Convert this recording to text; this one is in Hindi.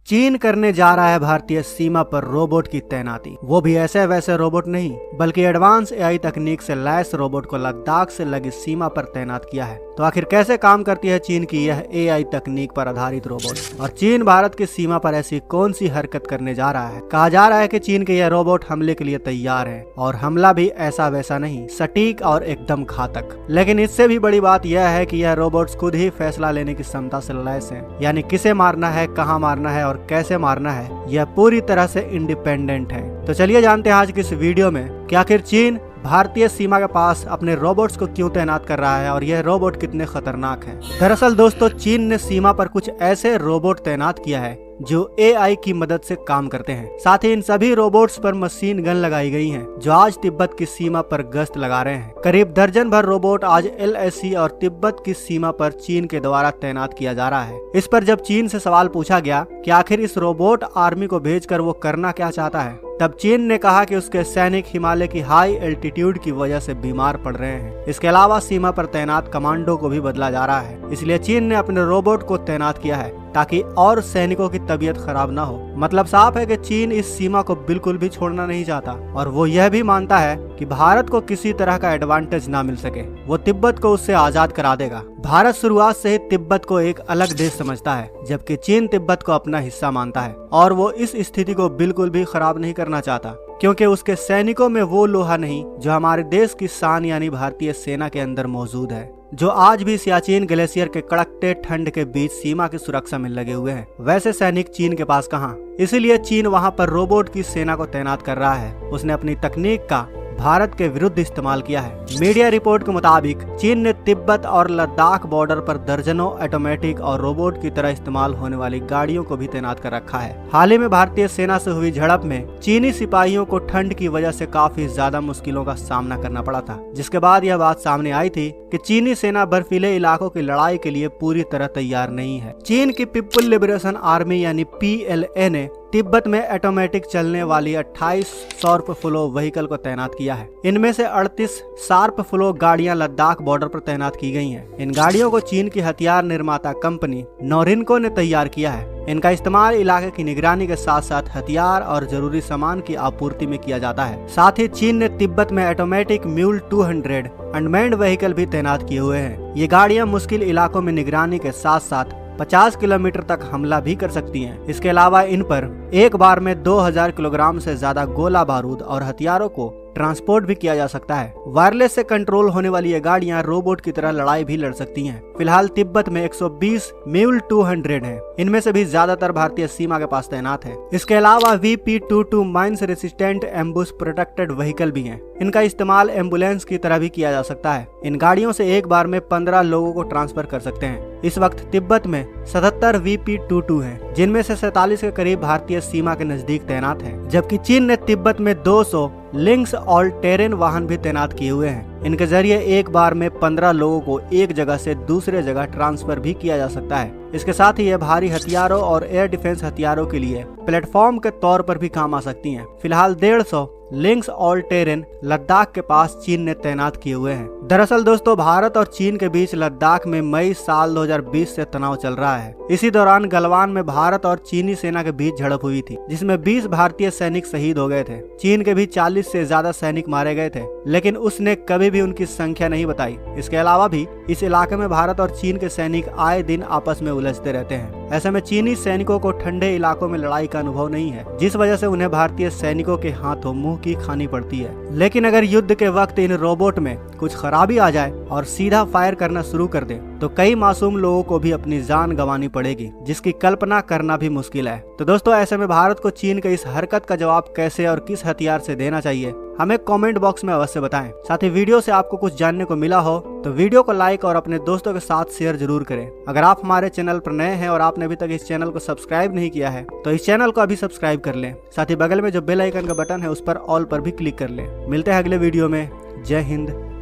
चीन करने जा रहा है भारतीय सीमा पर रोबोट की तैनाती, वो भी ऐसे वैसे रोबोट नहीं बल्कि एडवांस एआई तकनीक से लैस रोबोट को लद्दाख से लगी सीमा पर तैनात किया है। तो आखिर कैसे काम करती है चीन की यह एआई तकनीक पर आधारित रोबोट, और चीन भारत की सीमा पर ऐसी कौन सी हरकत करने जा रहा है। कहा जा रहा है कि चीन के यह रोबोट हमले के लिए तैयार है, और हमला भी ऐसा वैसा नहीं, सटीक और एकदम घातक। लेकिन इससे भी बड़ी बात यह है कि यह रोबोट्स खुद ही फैसला लेने की क्षमता से लैस है, यानी किसे मारना है, कहाँ मारना है और कैसे मारना है, यह पूरी तरह से इंडिपेंडेंट है। तो चलिए जानते हैं आज की इस वीडियो में कि आखिर चीन भारतीय सीमा के पास अपने रोबोट्स को क्यों तैनात कर रहा है और यह रोबोट कितने खतरनाक हैं। दरअसल दोस्तों, चीन ने सीमा पर कुछ ऐसे रोबोट तैनात किया है जो एआई की मदद से काम करते हैं। साथ ही इन सभी रोबोट्स पर मशीन गन लगाई गई हैं, जो आज तिब्बत की सीमा पर गश्त लगा रहे हैं। करीब दर्जन भर रोबोट आज एलएसी और तिब्बत की सीमा पर चीन के द्वारा तैनात किया जा रहा है। इस पर जब चीन से सवाल पूछा गया कि आखिर इस रोबोट आर्मी को भेजकर वो करना क्या चाहता है, तब चीन ने कहा कि उसके सैनिक हिमालय की हाई एल्टीट्यूड की वजह से बीमार पड़ रहे हैं। इसके अलावा सीमा पर तैनात कमांडो को भी बदला जा रहा है, इसलिए चीन ने अपने रोबोट को तैनात किया है ताकि और सैनिकों की तबीयत खराब ना हो। मतलब साफ है कि चीन इस सीमा को बिल्कुल भी छोड़ना नहीं चाहता, और वो यह भी मानता है कि भारत को किसी तरह का एडवांटेज ना मिल सके, वो तिब्बत को उससे आजाद करा देगा। भारत शुरुआत से ही तिब्बत को एक अलग देश समझता है, जबकि चीन तिब्बत को अपना हिस्सा मानता है, और वो इस स्थिति को बिल्कुल भी खराब नहीं करना चाहता, क्योंकि उसके सैनिकों में वो लोहा नहीं जो हमारे देश की शान यानी भारतीय सेना के अंदर मौजूद है, जो आज भी सियाचिन ग्लेशियर के कड़कते ठंड के बीच सीमा की सुरक्षा में लगे हुए हैं। वैसे सैनिक चीन के पास कहाँ, इसीलिए चीन वहाँ पर रोबोट की सेना को तैनात कर रहा है। उसने अपनी तकनीक का भारत के विरुद्ध इस्तेमाल किया है। मीडिया रिपोर्ट के मुताबिक चीन ने तिब्बत और लद्दाख बॉर्डर पर दर्जनों ऑटोमेटिक और रोबोट की तरह इस्तेमाल होने वाली गाड़ियों को भी तैनात कर रखा है। हाल ही में भारतीय सेना से हुई झड़प में चीनी सिपाहियों को ठंड की वजह से काफी ज्यादा मुश्किलों का सामना करना पड़ा था, जिसके बाद यह बात सामने आई थी कि चीनी सेना बर्फीले इलाकों की लड़ाई के लिए पूरी तरह तैयार नहीं है। चीन की पीपल लिबरेशन आर्मी यानी PLA ने तिब्बत में ऑटोमेटिक चलने वाली 28 शार्प फ्लो व्हीकल को तैनात किया है। इनमें से 38 शार्प फ्लो गाड़ियां लद्दाख बॉर्डर पर तैनात की गई हैं। इन गाड़ियों को चीन की हथियार निर्माता कंपनी नोरिनको ने तैयार किया है। इनका इस्तेमाल इलाके की निगरानी के साथ साथ हथियार और जरूरी सामान की आपूर्ति में किया जाता है। साथ ही चीन ने तिब्बत में ऑटोमेटिक म्यूल 200 अनमैन्ड व्हीकल भी तैनात किए हुए हैं। ये गाड़ियां मुश्किल इलाकों में निगरानी के साथ साथ 50 किलोमीटर तक हमला भी कर सकती हैं। इसके अलावा इन पर एक बार में 2000 किलोग्राम से ज्यादा गोला बारूद और हथियारों को ट्रांसपोर्ट भी किया जा सकता है। वायरलेस से कंट्रोल होने वाली ये गाड़ियां रोबोट की तरह लड़ाई भी लड़ सकती हैं। फिलहाल तिब्बत में 120 म्यूल 200 हैं। इनमें से भी ज्यादातर भारतीय सीमा के पास तैनात है। इसके अलावा VP-22 mines resistant ambush protected vehicle भी हैं। इनका इस्तेमाल एम्बुलेंस की तरह भी किया जा सकता है। इन गाड़ियों से एक बार में 15 लोगों को ट्रांसफर कर सकते हैं। इस वक्त तिब्बत में 77 VP-22 हैं, जिनमें से 47 के करीब भारतीय सीमा के नजदीक तैनात हैं, जबकि चीन ने तिब्बत में 200 लिंक्स ऑल टेरेन वाहन भी तैनात किए हुए हैं। इनके जरिए एक बार में 15 लोगों को एक जगह से दूसरे जगह ट्रांसफर भी किया जा सकता है। इसके साथ ही ये भारी हथियारों और एयर डिफेंस हथियारों के लिए प्लेटफॉर्म के तौर पर भी काम आ सकती हैं। फिलहाल 150 लिंक्स ऑल टेरेन लद्दाख के पास चीन ने तैनात किए हुए हैं। दरअसल दोस्तों, भारत और चीन के बीच लद्दाख में मई साल 2020 से तनाव चल रहा है। इसी दौरान गलवान में भारत और चीनी सेना के बीच झड़प हुई थी, जिसमें 20 भारतीय सैनिक शहीद हो गए थे। चीन के भी 40 से ज्यादा सैनिक मारे गए थे, लेकिन उसने कभी भी उनकी संख्या नहीं बताई। इसके अलावा भी इस इलाके में भारत और चीन के सैनिक आए दिन आपस में उलझते रहते हैं। ऐसे में चीनी सैनिकों को ठंडे इलाकों में लड़ाई का अनुभव नहीं है, जिस वजह से उन्हें भारतीय सैनिकों के हाथों मुंह की खानी पड़ती है। लेकिन अगर युद्ध के वक्त इन रोबोट में कुछ खराबी आ जाए और सीधा फायर करना शुरू कर दे, तो कई मासूम लोगों को भी अपनी जान गंवानी पड़ेगी, जिसकी कल्पना करना भी मुश्किल है। तो दोस्तों, ऐसे में भारत को चीन के इस हरकत का जवाब कैसे और किस हथियार से देना चाहिए, हमें कमेंट बॉक्स में अवश्य बताएं। साथ ही वीडियो से आपको कुछ जानने को मिला हो तो वीडियो को लाइक और अपने दोस्तों के साथ शेयर जरूर करें। अगर आप हमारे चैनल पर नए हैं और आपने अभी तक इस चैनल को सब्सक्राइब नहीं किया है, तो इस चैनल को अभी सब्सक्राइब कर लें। साथ ही बगल में जो बेल आइकन का बटन है, उस पर ऑल पर भी क्लिक कर लें। मिलते हैं अगले वीडियो में। जय हिंद।